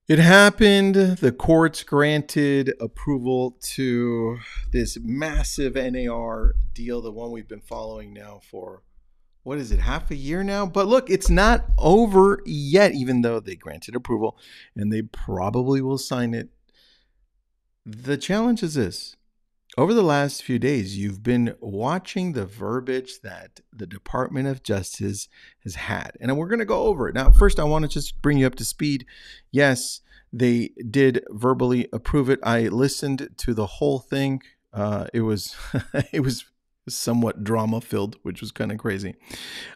It happened. The courts granted approval to this massive NAR deal, the one we've been following now for, what is it, half a year now? But look, it's not over yet, even though they granted approval and they probably will sign it. The challenge is this. Over the last few days, you've been watching the verbiage that the Department of Justice has had. And we're going to go over it. Now, first, I want to just bring you up to speed. Yes, they did verbally approve it. I listened to the whole thing. It was it was somewhat drama-filled, which was kind of crazy.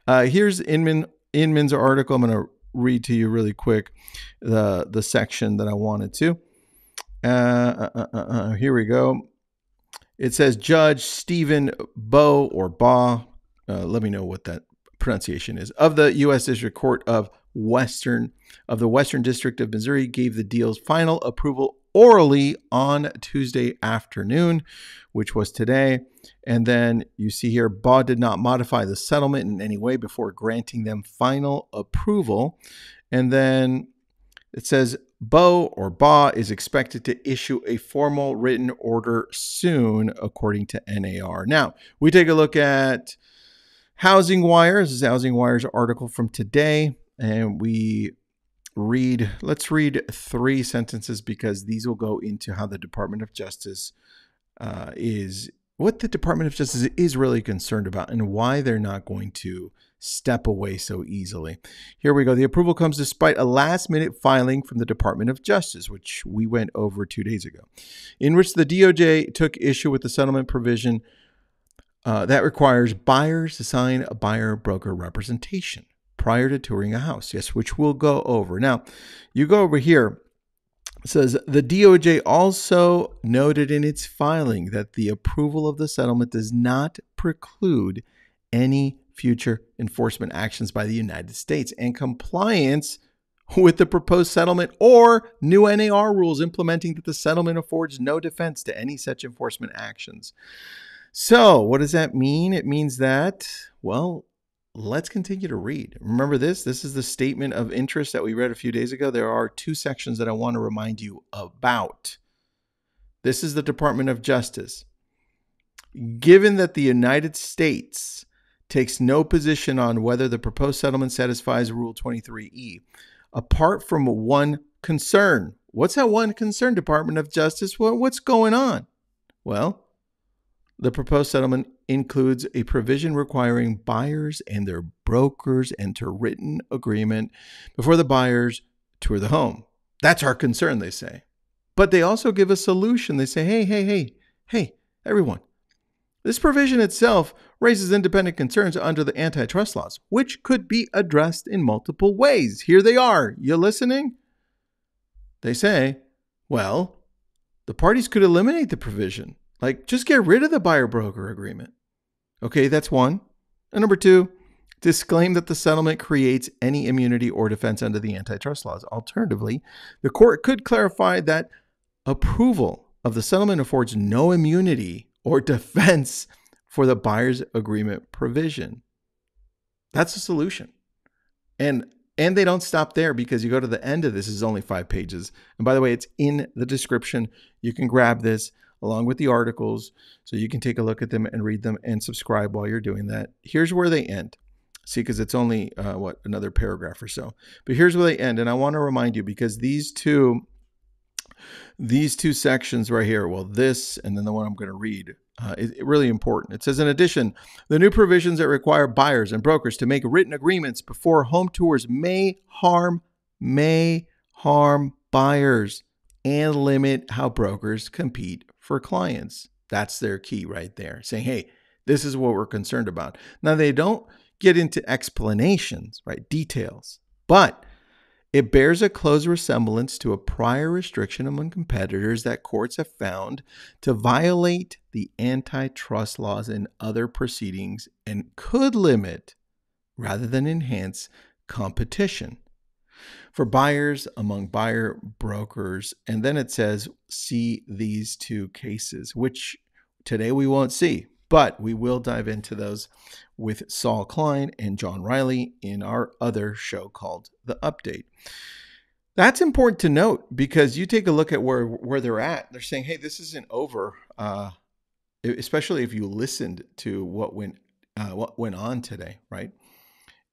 Here's Inman's article. I'm going to read to you really quick the section that I wanted to. Here we go. It says Judge Stephen Bough or Baugh, let me know what that pronunciation is, of the U.S. District Court of the Western District of Missouri gave the deal's final approval orally on Tuesday afternoon, which was today. And then you see here, Baugh did not modify the settlement in any way before granting them final approval. And then it says Baugh is expected to issue a formal written order soon, according to NAR. Now, we take a look at Housing Wire. This is Housing Wire's article from today. And let's read 3 sentences because these will go into how the Department of Justice what the Department of Justice is really concerned about and why they're not going to step away so easily. Here we go. The approval comes despite a last-minute filing from the Department of Justice, which we went over 2 days ago, in which the DOJ took issue with the settlement provision that requires buyers to sign a buyer-broker representation prior to touring a house. Yes, which we'll go over. Now, you go over here. It says the DOJ also noted in its filing that the approval of the settlement does not preclude any future enforcement actions by the United States and compliance with the proposed settlement or new NAR rules implementing that the settlement affords no defense to any such enforcement actions. So what does that mean? It means that, well, let's continue to read. Remember this? This is the statement of interest that we read a few days ago. There are 2 sections that I want to remind you about. This is the Department of Justice. Given that the United States takes no position on whether the proposed settlement satisfies Rule 23E, apart from one concern. What's that one concern, Department of Justice? Well, what's going on? Well, the proposed settlement includes a provision requiring buyers and their brokers enter written agreement before the buyers tour the home. That's our concern, they say. But they also give a solution. They say, hey, everyone. This provision itself raises independent concerns under the antitrust laws, which could be addressed in multiple ways. Here they are. You listening? They say, well, the parties could eliminate the provision. Like, just get rid of the buyer-broker agreement. Okay, that's one. And number 2, disclaim that the settlement creates any immunity or defense under the antitrust laws. Alternatively, the court could clarify that approval of the settlement affords no immunity or defense for the buyer's agreement provision. That's the solution. And they don't stop there because you go to the end of this, is only 5 pages. And by the way, it's in the description. You can grab this along with the articles so you can take a look at them and read them and subscribe while you're doing that. Here's where they end. See, because it's only, another paragraph or so. But here's where they end. And I want to remind you because these two sections right here, well, this and then the one I'm going to read, is really important. It says, in addition, the new provisions that require buyers and brokers to make written agreements before home tours may harm buyers and limit how brokers compete for clients. That's their key right there, saying, hey, this is what we're concerned about. Now, they don't get into explanations, right, details, but it bears a close resemblance to a prior restriction among competitors that courts have found to violate the antitrust laws in other proceedings and could limit, rather than enhance, competition for buyers among buyer brokers. And then it says, see these 2 cases, which today we won't see, but we will dive into those with Saul Klein and John Riley in our other show called The Update. That's important to note because you take a look at where they're at. They're saying, hey, this isn't over, especially if you listened to what went on today, right?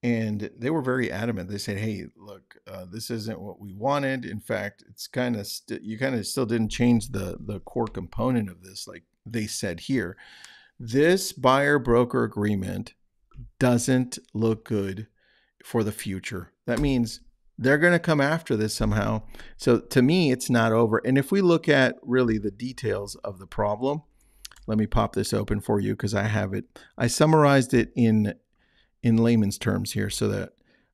And they were very adamant. They said, hey, look, this isn't what we wanted. In fact, it's kind of you kind of still didn't change the core component of this, like they said here. This buyer-broker agreement doesn't look good for the future. That means they're going to come after this somehow. So to me, it's not over. And if we look at really the details of the problem, let me pop this open for you because I have it. I summarized it in layman's terms here so that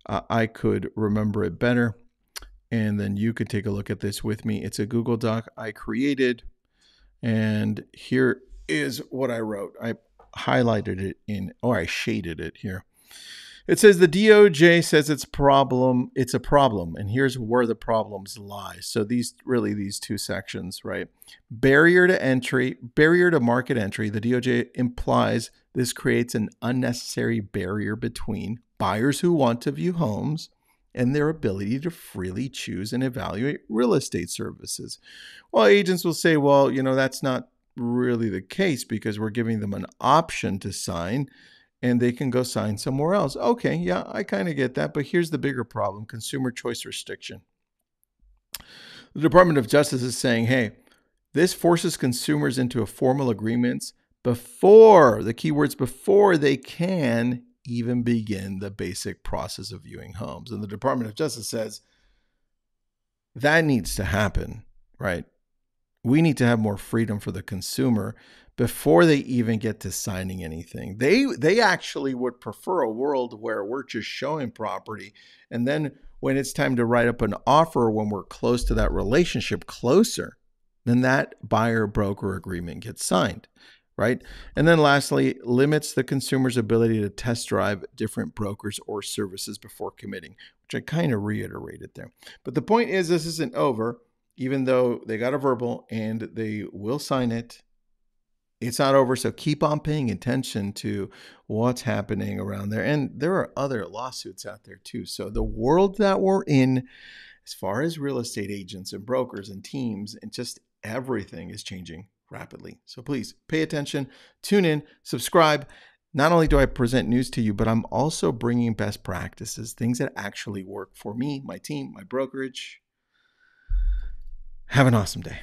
I could remember it better. And then you could take a look at this with me. It's a Google Doc I created. And here is what I wrote. I highlighted it I shaded it here. It says the DOJ says it's a problem, and here's where the problems lie. So these two sections, right? Barrier to market entry. The DOJ implies this creates an unnecessary barrier between buyers who want to view homes and their ability to freely choose and evaluate real estate services. Well, agents will say, well, that's not really the case because we're giving them an option to sign and they can go sign somewhere else. Okay, yeah, I kind of get that. But here's the bigger problem: consumer choice restriction. The Department of Justice is saying, hey, this forces consumers into formal agreements before they can even begin the basic process of viewing homes. And the Department of Justice says that needs to happen, right? We need to have more freedom for the consumer before they even get to signing anything. They actually would prefer a world where we're just showing property, and then when it's time to write up an offer, when we're close to that relationship, closer, then that buyer-broker agreement gets signed, right? And then lastly, limits the consumer's ability to test drive different brokers or services before committing, which I kind of reiterated there. But the point is, this isn't over. Even though they got a verbal and they will sign it, it's not over. So keep on paying attention to what's happening around there. And there are other lawsuits out there too. So the world that we're in, as far as real estate agents and brokers and teams and just everything, is changing rapidly. So please pay attention, tune in, subscribe. Not only do I present news to you, but I'm also bringing best practices, things that actually work for me, my team, my brokerage. Have an awesome day.